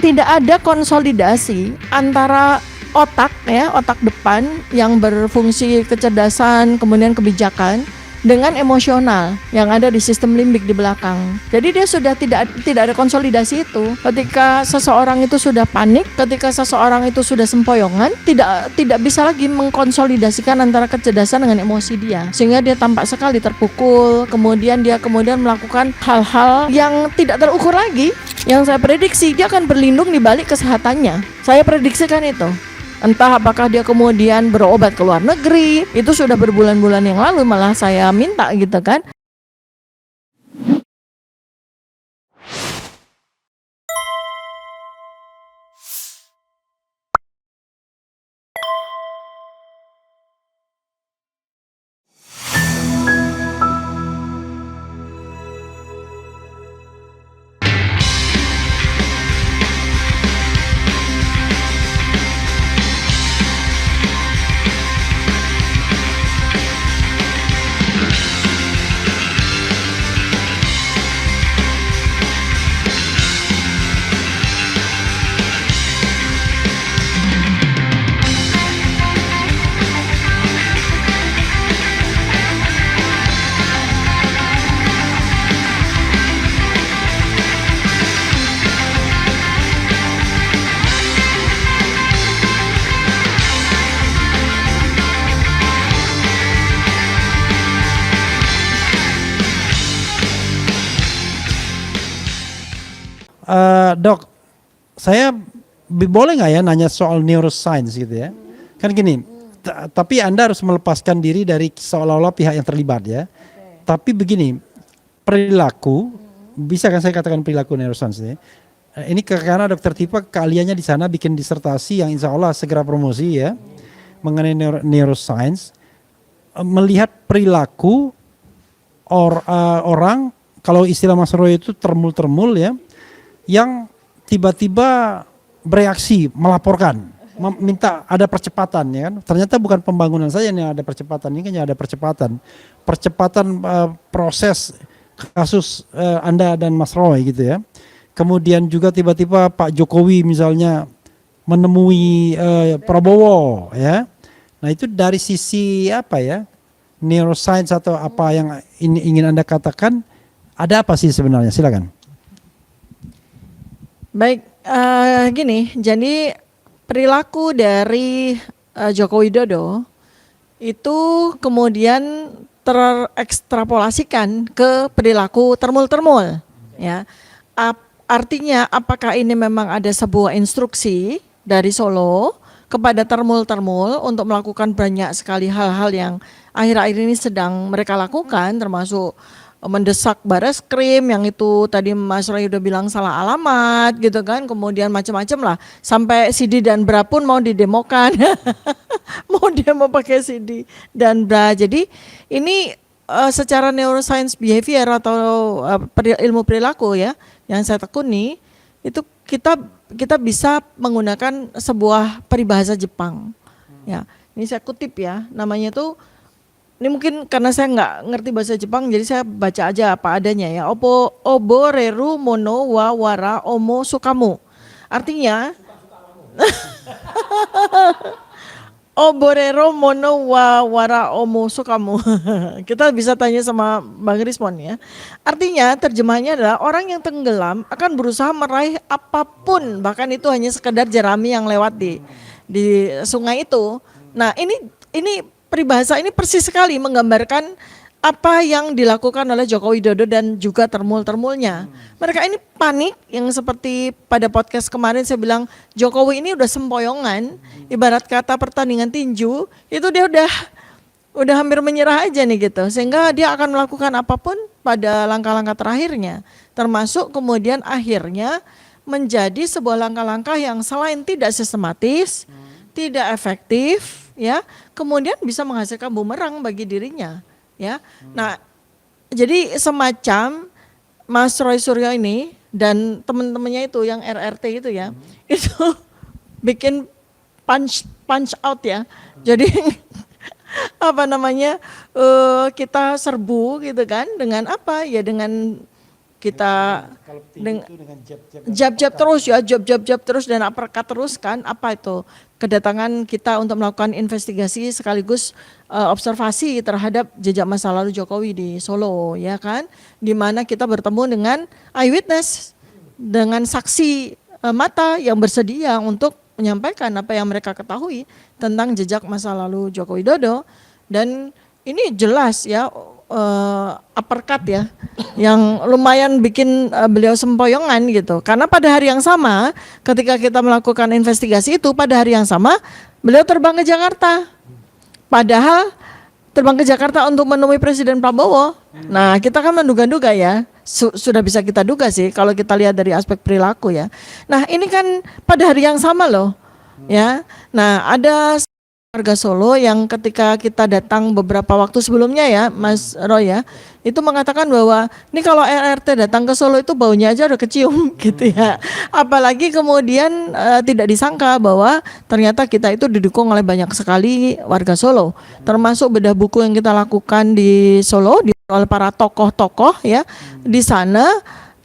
tidak ada konsolidasi antara otak depan yang berfungsi kecerdasan, kemudian kebijakan, dengan emosional yang ada di sistem limbik di belakang. Jadi dia sudah tidak ada konsolidasi itu. Ketika seseorang itu sudah panik, ketika seseorang itu sudah sempoyongan, tidak bisa lagi mengkonsolidasikan antara kecerdasan dengan emosi dia, sehingga dia tampak sekali terpukul. Kemudian dia melakukan hal-hal yang tidak terukur lagi. Yang saya prediksi dia akan berlindung di balik kesehatannya. Saya prediksikan itu. Entah apakah dia kemudian berobat ke luar negeri, itu sudah berbulan-bulan yang lalu malah saya minta gitu kan. Dok, saya boleh nggak ya nanya soal neuroscience gitu ya? Kan gini, tapi Anda harus melepaskan diri dari seolah-olah pihak yang terlibat ya. Tapi begini, perilaku, bisa kan saya katakan perilaku neuroscience ya? Ini karena Dokter Tipa keahliannya di sana bikin disertasi yang insya Allah segera promosi ya, mengenai neuroscience, melihat perilaku orang, kalau istilah Mas Roy itu termul-termul ya, yang tiba-tiba bereaksi, melaporkan, minta ada percepatan ya kan. Ternyata bukan pembangunan saja yang ada percepatan, ini kan ada percepatan proses kasus Anda dan Mas Roy gitu ya. Kemudian juga tiba-tiba Pak Jokowi misalnya menemui Prabowo ya. Nah itu dari sisi apa ya, neuroscience atau apa yang ingin Anda katakan, ada apa sih sebenarnya? Silakan. Baik, gini, jadi perilaku dari Joko Widodo itu kemudian terekstrapolasikan ke perilaku termul-termul, ya. Artinya apakah ini memang ada sebuah instruksi dari Solo kepada termul-termul untuk melakukan banyak sekali hal-hal yang akhir-akhir ini sedang mereka lakukan, termasuk mendesak Bareskrim yang itu tadi Mas Roy udah bilang salah alamat gitu kan, kemudian macam-macam lah, sampai Sidi dan Bra pun mau didemokan mau demo pakai Sidi dan Bra. Jadi ini secara neuroscience behavior atau ilmu perilaku ya yang saya tekuni, itu kita bisa menggunakan sebuah peribahasa Jepang ya. Ini saya kutip ya, namanya tuh, ini mungkin karena saya nggak ngerti bahasa Jepang, jadi saya baca aja apa adanya ya. Oboreru mono wa wara omo sukamu. Artinya, oborero mono wa wara omo sukamu. Kita bisa tanya sama Bang Rismon ya. Artinya terjemahnya adalah orang yang tenggelam akan berusaha meraih apapun, bahkan itu hanya sekedar jerami yang lewat di sungai itu. Nah ini peribahasa ini persis sekali menggambarkan apa yang dilakukan oleh Joko Widodo dan juga termul-termulnya. Mereka ini panik, yang seperti pada podcast kemarin saya bilang Jokowi ini udah sempoyongan, ibarat kata pertandingan tinju, itu dia udah hampir menyerah aja nih gitu. Sehingga dia akan melakukan apapun pada langkah-langkah terakhirnya, termasuk kemudian akhirnya menjadi sebuah langkah-langkah yang selain tidak sistematis, tidak efektif, ya, kemudian bisa menghasilkan bumerang bagi dirinya, ya. Nah, jadi semacam Mas Roy Suryo ini dan teman-temannya itu yang RRT itu ya, itu bikin punch out ya. Jadi apa namanya, kita serbu gitu kan, dengan apa ya, dengan kita Kalau deng- itu dengan jab-jab jab-jab terus ya, jab-jab terus dan uppercut terus kan, apa itu kedatangan kita untuk melakukan investigasi sekaligus observasi terhadap jejak masa lalu Jokowi di Solo ya kan, di mana kita bertemu dengan eyewitness, dengan saksi mata yang bersedia untuk menyampaikan apa yang mereka ketahui tentang jejak masa lalu Joko Widodo. Dan ini jelas ya uppercut ya yang lumayan bikin beliau sempoyongan gitu, karena pada hari yang sama ketika kita melakukan investigasi itu, pada hari yang sama beliau terbang ke Jakarta, padahal terbang ke Jakarta untuk menemui Presiden Prabowo. Nah kita kan menduga-duga ya, sudah bisa kita duga sih kalau kita lihat dari aspek perilaku ya. Nah ini kan pada hari yang sama loh ya. Nah ada warga Solo yang ketika kita datang beberapa waktu sebelumnya ya Mas Roy ya, itu mengatakan bahwa ini kalau RRT datang ke Solo itu baunya aja udah kecium gitu ya. Apalagi kemudian tidak disangka bahwa ternyata kita itu didukung oleh banyak sekali warga Solo, termasuk bedah buku yang kita lakukan di Solo oleh para tokoh-tokoh ya di sana,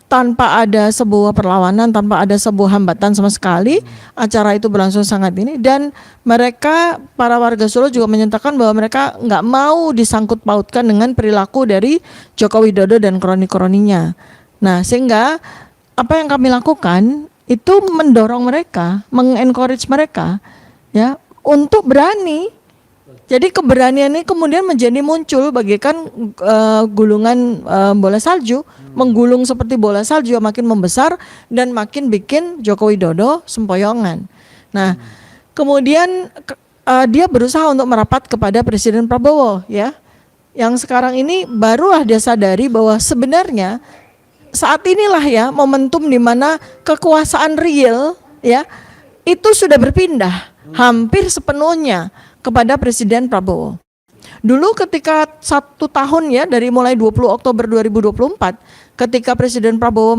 tanpa ada sebuah perlawanan, tanpa ada sebuah hambatan sama sekali. Acara itu berlangsung sangat ini, dan mereka, para warga Solo juga menyatakan bahwa mereka nggak mau disangkut pautkan dengan perilaku dari Joko Widodo dan kroni-kroninya. Nah sehingga apa yang kami lakukan itu mendorong mereka, mengencourage mereka ya untuk berani. Jadi keberanian ini kemudian menjadi muncul bagaikan gulungan bola salju, menggulung seperti bola salju yang makin membesar dan makin bikin Joko Widodo sempoyongan. Nah, kemudian dia berusaha untuk merapat kepada Presiden Prabowo ya. Yang sekarang ini barulah dia sadari bahwa sebenarnya saat inilah ya momentum di mana kekuasaan real ya itu sudah berpindah hampir sepenuhnya kepada Presiden Prabowo. Dulu ketika 1 tahun ya dari mulai 20 Oktober 2024 ketika Presiden Prabowo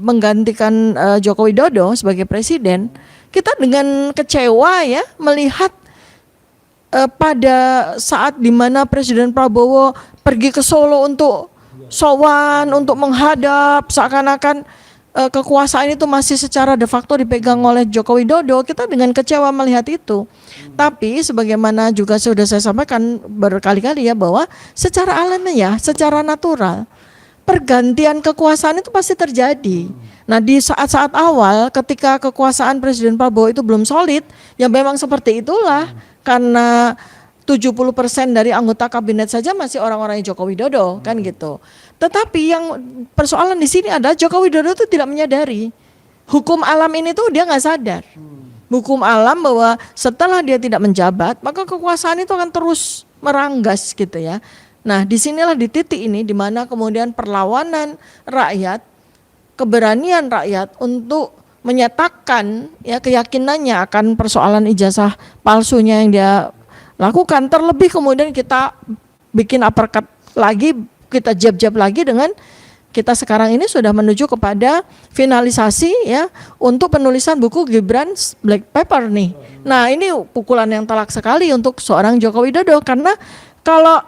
menggantikan Joko Widodo sebagai presiden, kita dengan kecewa ya melihat pada saat dimana Presiden Prabowo pergi ke Solo untuk sowan, untuk menghadap, seakan-akan kekuasaan itu masih secara de facto dipegang oleh Joko Widodo. Kita dengan kecewa melihat itu. Tapi sebagaimana juga sudah saya sampaikan berkali-kali ya, bahwa secara alamiah, secara natural pergantian kekuasaan itu pasti terjadi. Nah di saat-saat awal ketika kekuasaan Presiden Prabowo itu belum solid, ya memang seperti itulah, karena 70% dari anggota kabinet saja masih orang-orang Joko Widodo kan gitu. Tetapi yang persoalan di sini adalah Joko Widodo itu tidak menyadari hukum alam ini tuh, dia nggak sadar. Hukum alam bahwa setelah dia tidak menjabat maka kekuasaan itu akan terus meranggas gitu ya. Nah disinilah di titik ini di mana kemudian perlawanan rakyat, keberanian rakyat untuk menyatakan ya keyakinannya akan persoalan ijazah palsunya yang dia lakukan, terlebih kemudian kita bikin uppercut lagi, kita jab-jab lagi dengan kita sekarang ini sudah menuju kepada finalisasi ya untuk penulisan buku Gibran's Black Paper nih. Nah ini pukulan yang telak sekali untuk seorang Joko Widodo, karena kalau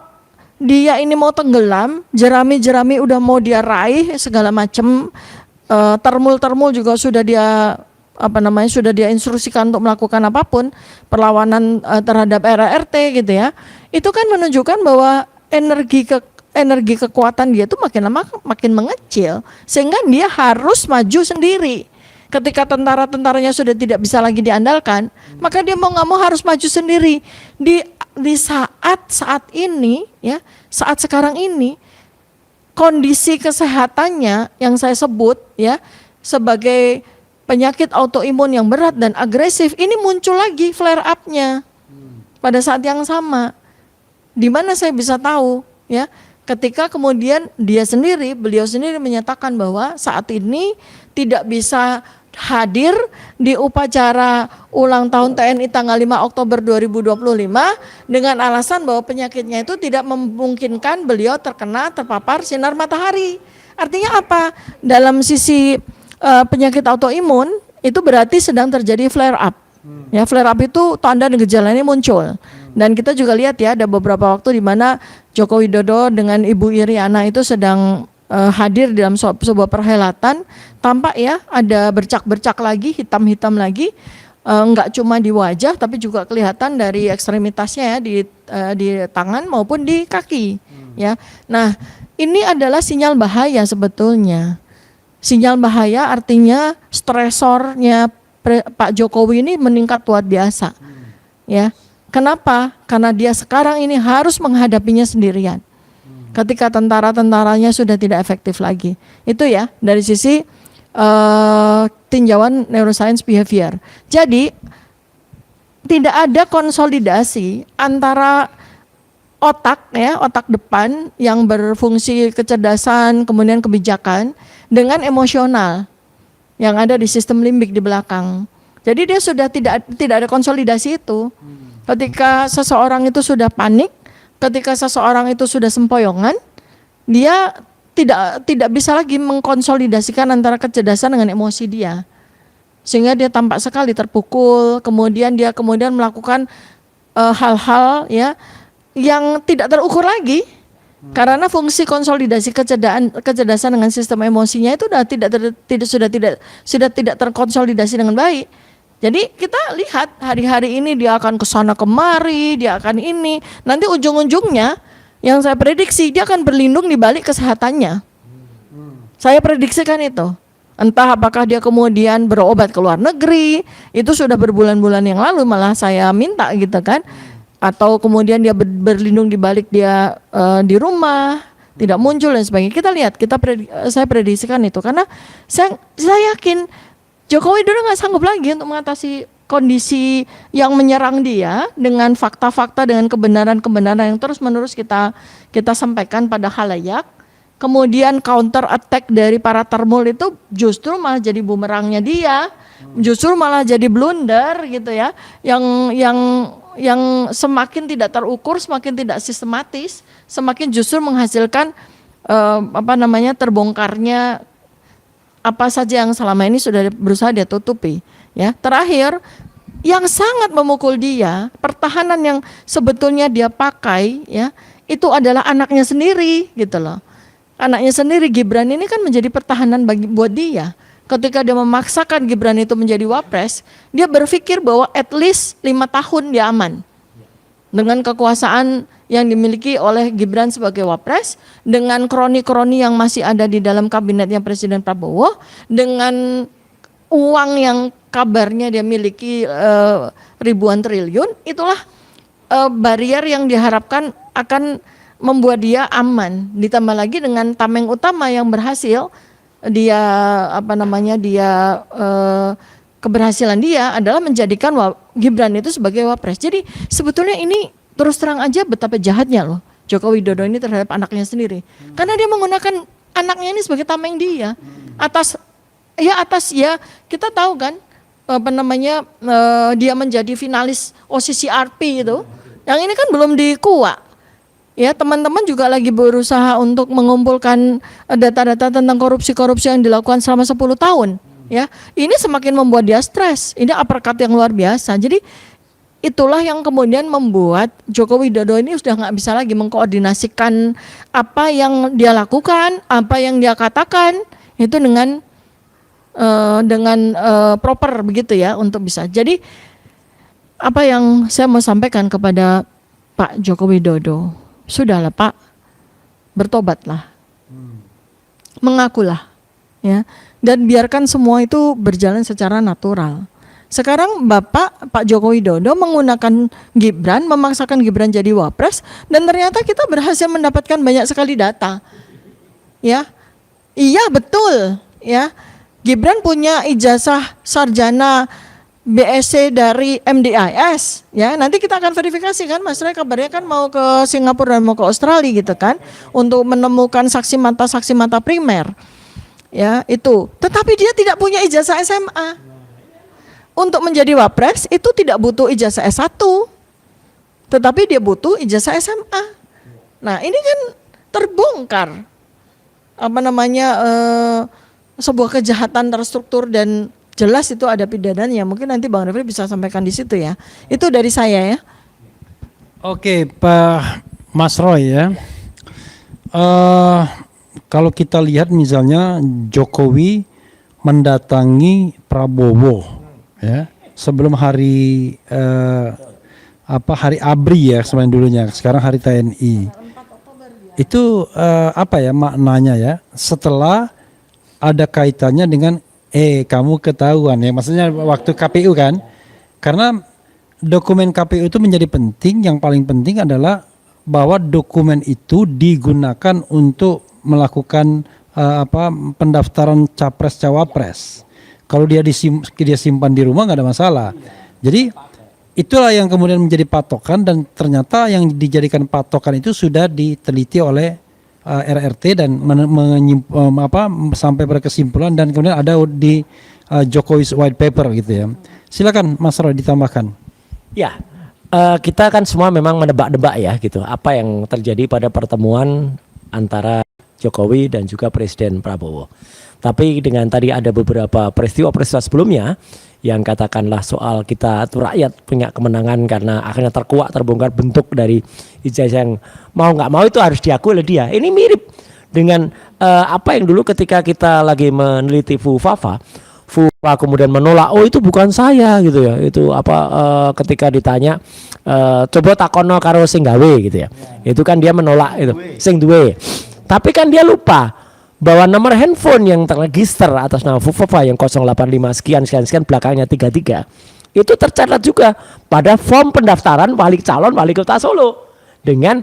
dia ini mau tenggelam, jerami-jerami udah mau dia raih segala macam, termul-termul juga sudah dia sudah dia instruksikan untuk melakukan apapun perlawanan terhadap RRT gitu ya. Itu kan menunjukkan bahwa energi kekuatan dia itu makin lama makin mengecil, sehingga dia harus maju sendiri. Ketika tentara-tentaranya sudah tidak bisa lagi diandalkan, maka dia mau nggak mau harus maju sendiri. Di saat ini ya, saat sekarang ini kondisi kesehatannya yang saya sebut ya sebagai penyakit autoimun yang berat dan agresif ini muncul lagi flare up-nya pada saat yang sama. Di mana saya bisa tahu ya, ketika kemudian beliau sendiri menyatakan bahwa saat ini tidak bisa hadir di upacara ulang tahun TNI tanggal 5 Oktober 2025 dengan alasan bahwa penyakitnya itu tidak memungkinkan beliau terpapar sinar matahari. Artinya apa? Dalam sisi penyakit autoimun itu berarti sedang terjadi flare up. Ya, flare up itu tanda dan gejalanya muncul. Dan kita juga lihat ya ada beberapa waktu di mana Joko Widodo dengan Ibu Iriana itu sedang hadir dalam sebuah perhelatan, tampak ya ada bercak-bercak lagi, hitam-hitam lagi, enggak cuma di wajah tapi juga kelihatan dari ekstremitasnya ya, di tangan maupun di kaki ya. Nah, ini adalah sinyal bahaya sebetulnya. Sinyal bahaya artinya stresornya Pak Jokowi ini meningkat luar biasa. Ya. Kenapa? Karena dia sekarang ini harus menghadapinya sendirian. Ketika tentara-tentaranya sudah tidak efektif lagi. Itu ya dari sisi tinjauan neuroscience behavior. Jadi tidak ada konsolidasi antara otak ya, otak depan yang berfungsi kecerdasan, kemudian kebijakan dengan emosional yang ada di sistem limbik di belakang. Jadi dia sudah tidak ada konsolidasi itu. Ketika seseorang itu sudah panik, ketika seseorang itu sudah sempoyongan, dia tidak bisa lagi mengkonsolidasikan antara kecerdasan dengan emosi dia. Sehingga dia tampak sekali terpukul, kemudian dia melakukan hal-hal ya yang tidak terukur lagi. Karena fungsi konsolidasi kecerdasan dengan sistem emosinya itu sudah tidak terkonsolidasi dengan baik. Jadi kita lihat hari-hari ini dia akan kesana kemari, dia akan ini. Nanti ujung-ujungnya yang saya prediksi dia akan berlindung di balik kesehatannya. Saya prediksikan itu. Entah apakah dia kemudian berobat ke luar negeri, itu sudah berbulan-bulan yang lalu malah saya minta gitu kan. Atau kemudian dia berlindung di balik dia di rumah, tidak muncul dan sebagainya. Kita lihat, saya prediksikan itu karena saya yakin Jokowi Dodo nggak sanggup lagi untuk mengatasi kondisi yang menyerang dia dengan fakta-fakta, dengan kebenaran-kebenaran yang terus-menerus kita sampaikan pada khalayak. Kemudian counter attack dari para termul itu justru malah jadi bumerangnya dia, justru malah jadi blunder gitu ya, yang semakin tidak terukur, semakin tidak sistematis, semakin justru menghasilkan terbongkarnya apa saja yang selama ini sudah berusaha dia tutupi ya. Terakhir yang sangat memukul dia, pertahanan yang sebetulnya dia pakai ya, itu adalah anaknya sendiri gitu loh. Anaknya sendiri Gibran ini kan menjadi pertahanan buat dia. Ketika dia memaksakan Gibran itu menjadi wapres, dia berpikir bahwa at least 5 tahun dia aman. Dengan kekuasaan yang dimiliki oleh Gibran sebagai wapres, dengan kroni-kroni yang masih ada di dalam kabinetnya Presiden Prabowo, dengan uang yang kabarnya dia miliki ribuan triliun, itulah barier yang diharapkan akan membuat dia aman. Ditambah lagi dengan tameng utama yang berhasil, keberhasilan dia adalah menjadikan Gibran itu sebagai wapres. Jadi sebetulnya ini terus terang aja betapa jahatnya loh Jokowi Dodo ini terhadap anaknya sendiri. Karena dia menggunakan anaknya ini sebagai tameng dia. Atas kita tahu kan dia menjadi finalis OCCRP itu. Yang ini kan belum dikuak. Ya, teman-teman juga lagi berusaha untuk mengumpulkan data-data tentang korupsi-korupsi yang dilakukan selama 10 tahun. Ya, ini semakin membuat dia stres. Ini uppercut yang luar biasa. Jadi itulah yang kemudian membuat Jokowi Dodo ini sudah nggak bisa lagi mengkoordinasikan apa yang dia lakukan, apa yang dia katakan itu dengan proper begitu ya untuk bisa. Jadi apa yang saya mau sampaikan kepada Pak Jokowi Dodo, sudahlah Pak, bertobatlah, mengakulah, ya, dan biarkan semua itu berjalan secara natural. Sekarang Pak Jokowi Dodo menggunakan Gibran, memaksakan Gibran jadi wapres, dan ternyata kita berhasil mendapatkan banyak sekali data, ya, iya betul, ya, Gibran punya ijazah sarjana BSc dari MDIS, ya, nanti kita akan verifikasi kan, Mas Ray kabarnya kan mau ke Singapura dan mau ke Australia gitu kan, untuk menemukan saksi mata primer, ya itu. Tetapi dia tidak punya ijazah SMA. Untuk menjadi wapres itu tidak butuh ijazah S1, tetapi dia butuh ijazah SMA. Nah ini kan terbongkar, sebuah kejahatan terstruktur dan jelas itu ada pidananya. Mungkin nanti Bang Refli bisa sampaikan di situ ya. Itu dari saya ya. Oke, Pak Mas Roy ya. kalau kita lihat misalnya Jokowi mendatangi Prabowo ya sebelum hari hari ABRI ya sebenarnya dulunya, sekarang hari TNI. Itu apa ya maknanya ya? Setelah ada kaitannya dengan kamu ketahuan ya, maksudnya waktu KPU kan? Karena dokumen KPU itu menjadi penting, yang paling penting adalah bahwa dokumen itu digunakan untuk melakukan pendaftaran capres cawapres. Kalau dia simpan di rumah nggak ada masalah. Jadi itulah yang kemudian menjadi patokan, dan ternyata yang dijadikan patokan itu sudah diteliti oleh RRT dan sampai pada kesimpulan, dan kemudian ada di Jokowi's White Paper gitu ya. Silakan Mas Roy ditambahkan. Ya, kita kan semua memang menebak-nebak ya gitu apa yang terjadi pada pertemuan antara Jokowi dan juga Presiden Prabowo. Tapi dengan tadi ada beberapa peristiwa-peristiwa sebelumnya yang katakanlah soal kita tuh rakyat punya kemenangan karena akhirnya terkuak terbongkar bentuk dari ijazah yang mau nggak mau itu harus diakui oleh dia. Ini mirip dengan apa yang dulu ketika kita lagi meneliti FUFAFA kemudian menolak, oh itu bukan saya gitu ya, itu ketika ditanya coba takono karo sing gawe gitu ya, itu kan dia menolak itu sing duwe, tapi kan dia lupa bahwa nomor handphone yang terregister atas nama FUFAFA yang 085 sekian belakangnya 33 itu tercatat juga pada form pendaftaran calon wali kota Solo dengan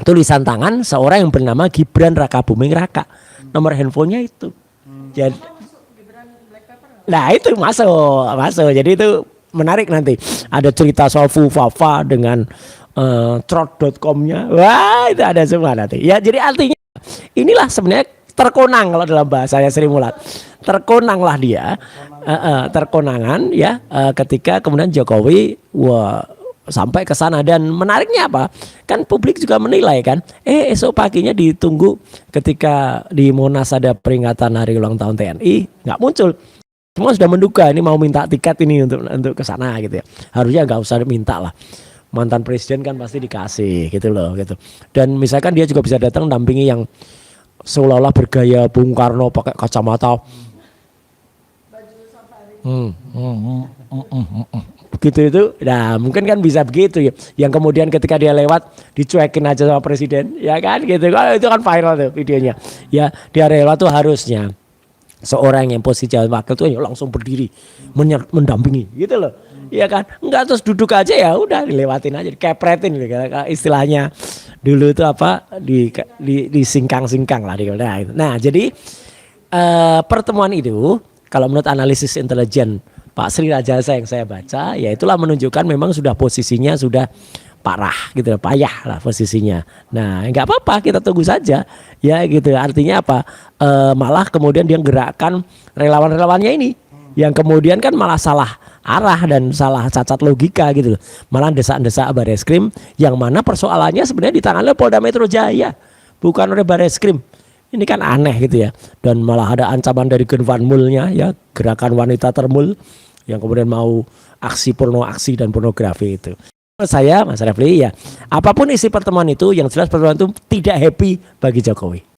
tulisan tangan seorang yang bernama Gibran Rakabuming Raka, nomor handphonenya itu. Jadi nah itu masuk. Jadi itu menarik, nanti ada cerita soal FUFAFA dengan trot.com-nya. Wah, itu ada semua nanti. Ya, jadi artinya inilah sebenarnya terkonang kalau dalam bahasanya Sri Mulat. Terkonanglah dia. Terkonangan ya ketika kemudian Jokowi sampai ke sana, dan menariknya apa? Kan publik juga menilai kan. Esok paginya ditunggu ketika di Monas ada peringatan hari ulang tahun TNI, nggak muncul. Semua sudah menduga ini mau minta tiket ini untuk ke sana gitu ya. Harusnya nggak usah minta lah. Mantan presiden kan pasti dikasih gitu loh gitu. Dan misalkan dia juga bisa datang dampingi yang seolah-olah bergaya Bung Karno pakai kacamata. Begitu itu. Nah, mungkin kan bisa begitu ya. Yang kemudian ketika dia lewat dicuekin aja sama presiden, ya kan gitu. Itu kan viral tuh videonya. Ya, dia lewat tuh harusnya seorang yang posisi wakil itu langsung berdiri mendampingi gitu loh, iya kan, enggak terus duduk aja ya udah dilewatin aja, dikepretin gitu. Istilahnya dulu itu disingkang lah. Nah jadi pertemuan itu kalau menurut analisis intelijen Pak Sri Rajasa yang saya baca, ya itulah menunjukkan memang sudah posisinya sudah parah gitu, payah lah posisinya. Nah nggak apa-apa, kita tunggu saja ya gitu. Artinya apa? Malah kemudian dia gerakkan relawan-relawannya ini yang kemudian kan malah salah arah dan salah cacat logika gitu. Malah desak-desak Bareskrim yang mana persoalannya sebenarnya ditangani oleh Polda Metro Jaya, bukan oleh Bareskrim. Ini kan aneh gitu ya. Dan malah ada ancaman dari Gen Van Mul-nya ya, gerakan wanita termul yang kemudian mau aksi porno, aksi dan pornografi itu. Saya Mas Refli ya, apapun isi pertemuan itu, yang jelas pertemuan itu tidak happy bagi Jokowi.